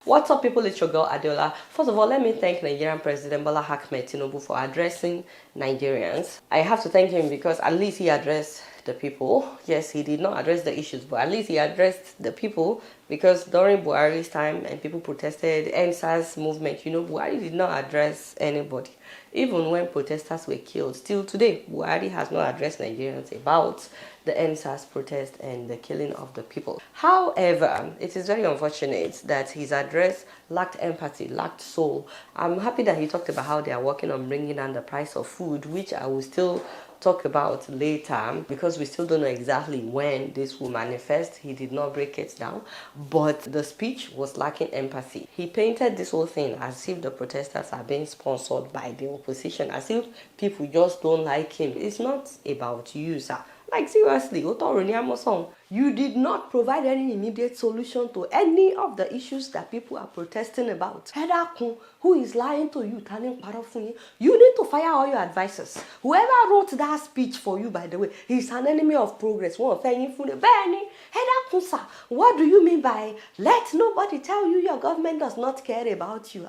What's up, people? It's your girl Adiola. First of all, let me thank Nigerian President Bola Ahmed Tinubu for addressing Nigerians. I have to thank him because at least he addressed the people. Yes, he did not address the issues, but at least he addressed the people, because during Buhari's time and people protested, NSAS movement, Buhari did not address anybody. Even when protesters were killed, still today, Buhari has not addressed Nigerians about the NSAS protest and the killing of the people. However, it is very unfortunate that his address lacked empathy, lacked soul. I'm happy that he talked about how they are working on bringing down the price of food, which I will still talk about later, because we still don't know exactly when this will manifest. He did not break it down, but the speech was lacking empathy. He painted this whole thing as if the protesters are being sponsored by the opposition, as if people just don't like him. It's not about you, sir. Like, seriously, you did not provide any immediate solution to any of the issues that people are protesting about. Who is lying to you? You need to fire all your advisors. Whoever wrote that speech for you, by the way, he's an enemy of progress. What do you mean by let nobody tell you your government does not care about you?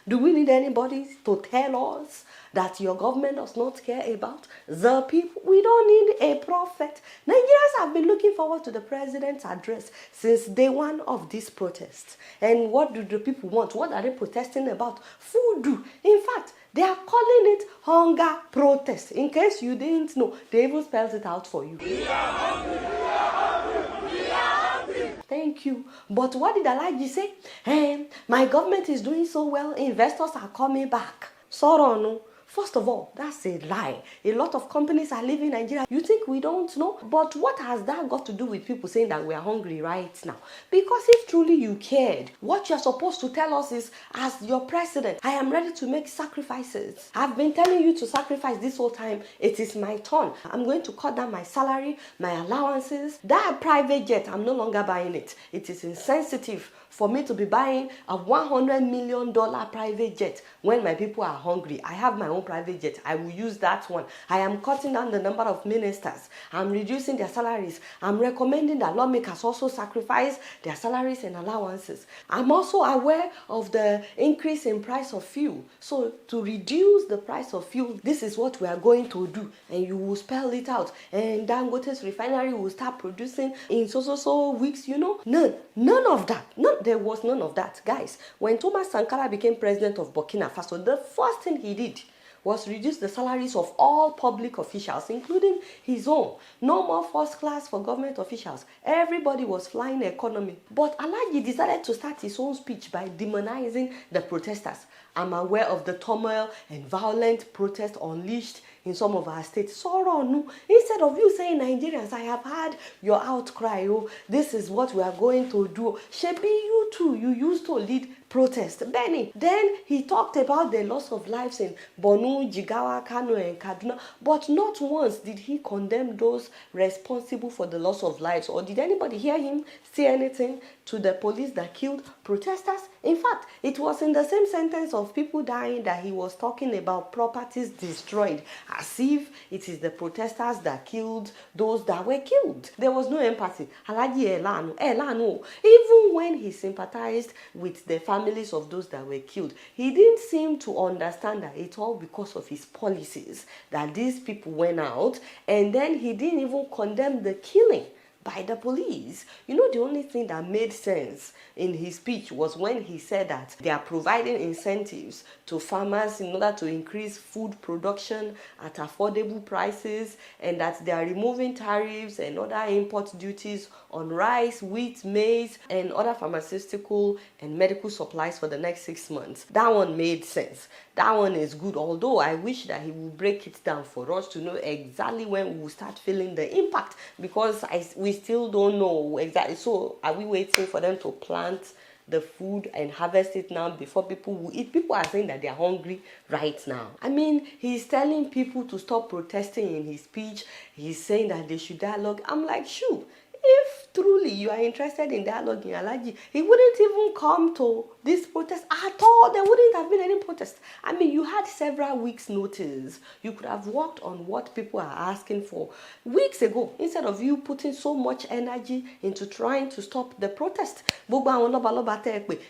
Do we need anybody to tell us that your government does not care about the people? We don't need a prophet. Nigerians have been looking forward to the president's address since day one of this protest. And what do the people want? What are they protesting about? Food. In fact, they are calling it hunger protest. In case you didn't know, they even spells it out for you. We are hungry, we are hungry, we are hungry. Thank you. But what did Alaji say? My government is doing so well, investors are coming back. Sorrow. First of all, that's a lie. A lot of companies are leaving Nigeria. You think we don't know? But what has that got to do with people saying that we are hungry right now? Because if truly you cared, what you're supposed to tell us is, as your president, I am ready to make sacrifices. I've been telling you to sacrifice this whole time. It is my turn. I'm going to cut down my salary, my allowances. That private jet, I'm no longer buying it. It is insensitive for me to be buying a $100 million private jet when my people are hungry. I have my own private jet. I will use that one. I am cutting down the number of ministers. I'm reducing their salaries. I'm recommending that lawmakers also sacrifice their salaries and allowances. I'm also aware of the increase in price of fuel. So to reduce the price of fuel, this is what we are going to do. And you will spell it out. And Dangote's refinery will start producing in so weeks, None of that. There was none of that. Guys, when Thomas Sankara became president of Burkina Faso, the first thing he did was reduce the salaries of all public officials, including his own. No more first class for government officials. Everybody was flying the economy. But Alaji decided to start his own speech by demonizing the protesters. I'm aware of the turmoil and violent protest unleashed in some of our states. Instead of you saying, Nigerians, I have heard your outcry. This is what we are going to do. Shebi, you too, you used to lead protest. Benny. Then he talked about the loss of lives in Borno, Jigawa, Kano, and Kaduna. But not once did he condemn those responsible for the loss of lives. Or did anybody hear him say anything to the police that killed protesters? In fact, it was in the same sentence of people dying that he was talking about properties destroyed, as if it is the protesters that killed those that were killed. There was no empathy. Alaji Elano. Even when he sympathized with the families of those that were killed, he didn't seem to understand that it's all because of his policies that these people went out, and then he didn't even condemn the killing by the police. The only thing that made sense in his speech was when he said that they are providing incentives to farmers in order to increase food production at affordable prices, and that they are removing tariffs and other import duties on rice, wheat, maize, and other pharmaceutical and medical supplies for the next 6 months. That one made sense. That one is good, although I wish that he would break it down for us to know exactly when we will start feeling the impact, because we still don't know exactly. So are we waiting for them to plant the food and harvest it now before people will eat? People are saying that they are hungry right now. I mean, he's telling people to stop protesting in his speech. He's saying that they should dialogue. I'm like, shoo, if truly you are interested in dialoguing, Alaji, he wouldn't even come to this protest at all. There wouldn't have been any protest. I mean, you had several weeks' notice. You could have worked on what people are asking for weeks ago instead of you putting so much energy into trying to stop the protest.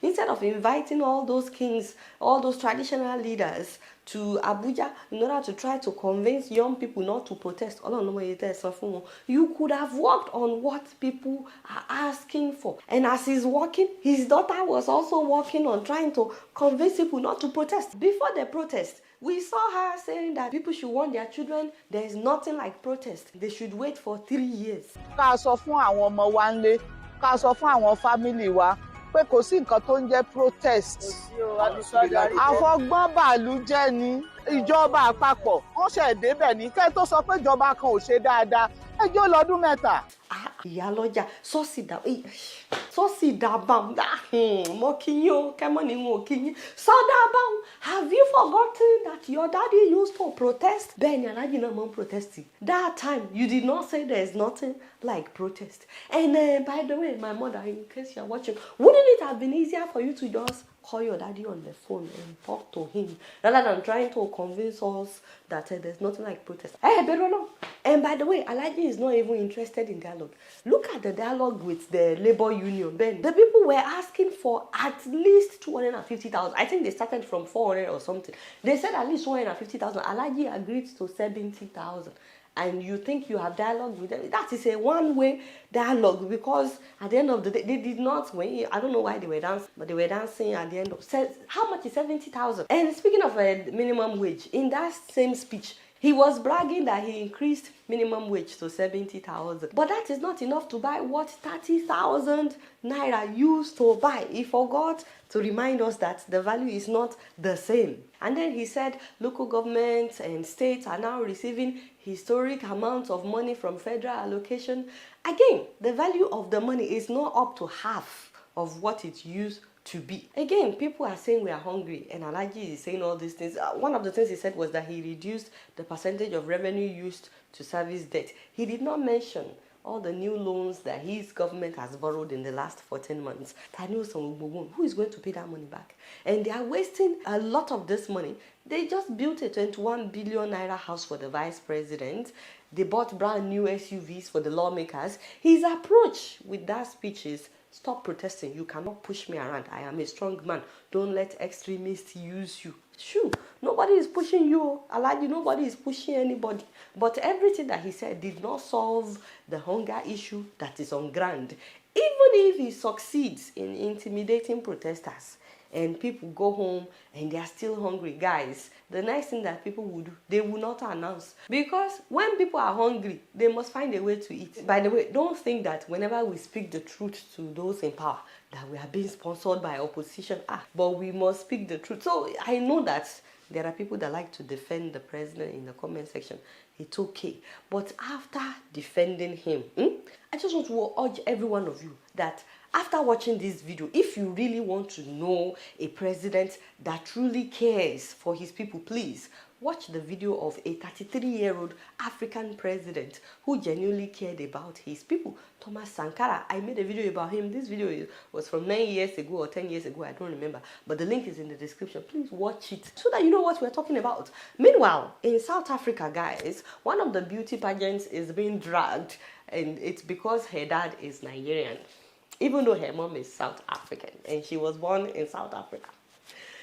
Instead of inviting all those kings, all those traditional leaders to Abuja in order to try to convince young people not to protest. You could have worked on what people are asking for. And as he's working, his daughter was also working on trying to convince people not to protest. Before the protest, we saw her saying that people should warn their children there is nothing like protest. They should wait for 3 years. Ká sọ fún àwọn ọmọ wa ńlé, ká sọ fún àwọn family wa pé kò sí nǹkan tó ń jẹ́ protest. Àfọgbọ́n bàálù jẹ́ ni ìjọba àpapọ̀ wọ́n ṣẹ̀ débẹ̀ ní kẹ́ tó sọ pé ìjọba kan ò ṣe dáadáa ẹjọ́ lọ́dún mẹ́ta. Ìyálọ́jà sọ́ọ̀sì dàbàm mọ́kíyó kẹ́mọ́ni wọn kíyín sọ́dàbàm. Have you forgotten that your daddy used to protest? Bẹ́ẹ̀ni Alhaji náà mọ́ protesting. That time you did not say there is nothing like protest. And by the way, my mother, in case you are watching, wouldn't it have been easier for you to just call your daddy on the phone and talk to him rather than trying to convince us that there's nothing like protest? And by the way, Alhaji is not even interested in dialogue. Look at the dialogue with the labor union. Then the people were asking for at least 250,000. I think they started from 400 or something. They said at least 150,000. Alhaji agreed to 70,000. And you think you have dialogue with them. That is a one-way dialogue, because at the end of the day, they did not, I don't know why they were dancing, but they were dancing at the end of, how much is 70,000? And speaking of a minimum wage, in that same speech, he was bragging that he increased minimum wage to 70,000. But that is not enough to buy what 30,000 naira used to buy. He forgot to remind us that the value is not the same. And then he said local governments and states are now receiving historic amounts of money from federal allocation. Again, the value of the money is not up to half of what it used to be. Again, people are saying we are hungry, and Alhaji is saying all these things. One of the things he said was that he reduced the percentage of revenue used to service debt. He did not mention all the new loans that his government has borrowed in the last 14 months. Who is going to pay that money back? And they are wasting a lot of this money. They just built a 21 billion naira house for the vice president. They bought brand new SUVs for the lawmakers. His approach with that speech is, stop protesting. You cannot push me around. I am a strong man. Don't let extremists use you. Sure, nobody is pushing you, Alhaji. Nobody is pushing anybody. But everything that he said did not solve the hunger issue that is on ground. Even if he succeeds in intimidating protesters and people go home and they are still hungry, guys, the next thing that people will do, they will not announce. Because when people are hungry, they must find a way to eat. By the way, don't think that whenever we speak the truth to those in power, that we are being sponsored by opposition. But we must speak the truth. So I know that there are people that like to defend the president in the comment section. It's okay. But after defending him, I just want to urge every one of you that after watching this video, if you really want to know a president that truly cares for his people, please watch the video of a 33-year-old African president who genuinely cared about his people, Thomas Sankara. I made a video about him. This video was from 9 years ago or 10 years ago. I don't remember. But the link is in the description. Please watch it so that you know what we're talking about. Meanwhile, in South Africa, guys, one of the beauty pageants is being dragged, and it's because her dad is Nigerian, even though her mom is South African and she was born in South Africa.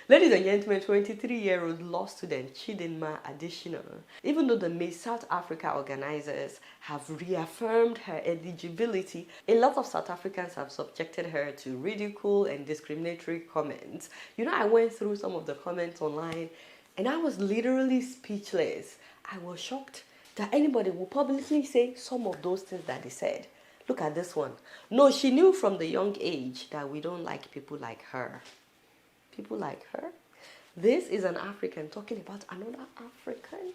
Ladies and gentlemen, 23-year-old law student Chidinma Additional, even though the Miss South Africa organizers have reaffirmed her eligibility, a lot of South Africans have subjected her to ridicule and discriminatory comments. You know, I went through some of the comments online and I was literally speechless. I was shocked that anybody would publicly say some of those things that they said. Look at this one. No, she knew from the young age that we don't like people like her. People like her? This is an African talking about another African.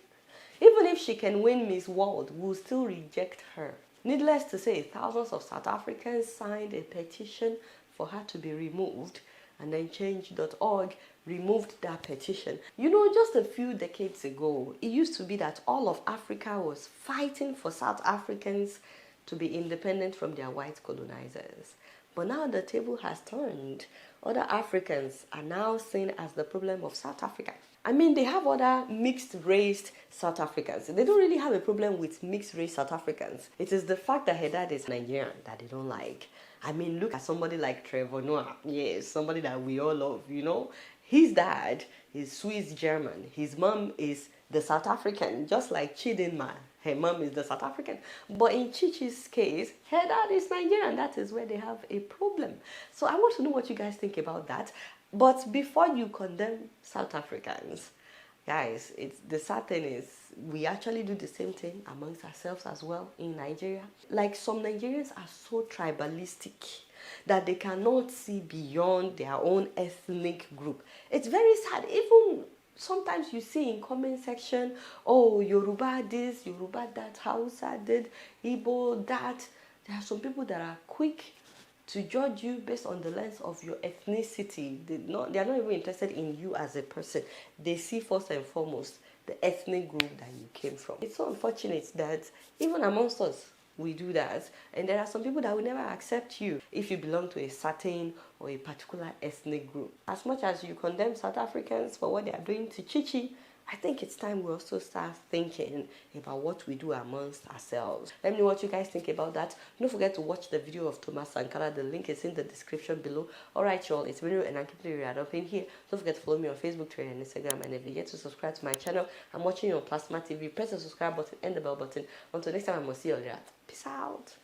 Even if she can win Miss World, we'll still reject her. Needless to say, thousands of South Africans signed a petition for her to be removed, and then change.org removed that petition. You know, just a few decades ago, it used to be that all of Africa was fighting for South Africans to be independent from their white colonizers. But now the table has turned. Other Africans are now seen as the problem of South Africa. I mean, they have other mixed-race South Africans. They don't really have a problem with mixed-race South Africans. It is the fact that her dad is Nigerian that they don't like. I mean, look at somebody like Trevor Noah. Yes, somebody that we all love, you know. His dad is Swiss German. His mom is the South African, just like Chidinma. Her mom is the South African. But in Chichi's case, her dad is Nigerian. That is where they have a problem. So I want to know what you guys think about that. But before you condemn South Africans, guys, the sad thing is we actually do the same thing amongst ourselves as well in Nigeria. Like, some Nigerians are so tribalistic that they cannot see beyond their own ethnic group. It's very sad. Even sometimes you see in comment section, oh, Yoruba this, Yoruba that, Hausa did, Igbo that. There are some people that are quick to judge you based on the lens of your ethnicity. They are not even interested in you as a person. They see first and foremost the ethnic group that you came from. It's so unfortunate that even amongst us, we do that. And there are some people that will never accept you if you belong to a certain or a particular ethnic group. As much as you condemn South Africans for what they are doing to Chichi, I think it's time we also start thinking about what we do amongst ourselves. Let me know what you guys think about that. Don't forget to watch the video of Thomas Sankara. The link is in the description below. Alright, y'all, it's video and I'm keeping it up in here. Don't forget to follow me on Facebook, Twitter, and Instagram. And if you get to subscribe to my channel, I'm watching you on Plasma TV. Press the subscribe button and the bell button. Until next time, I must see you all. Peace out.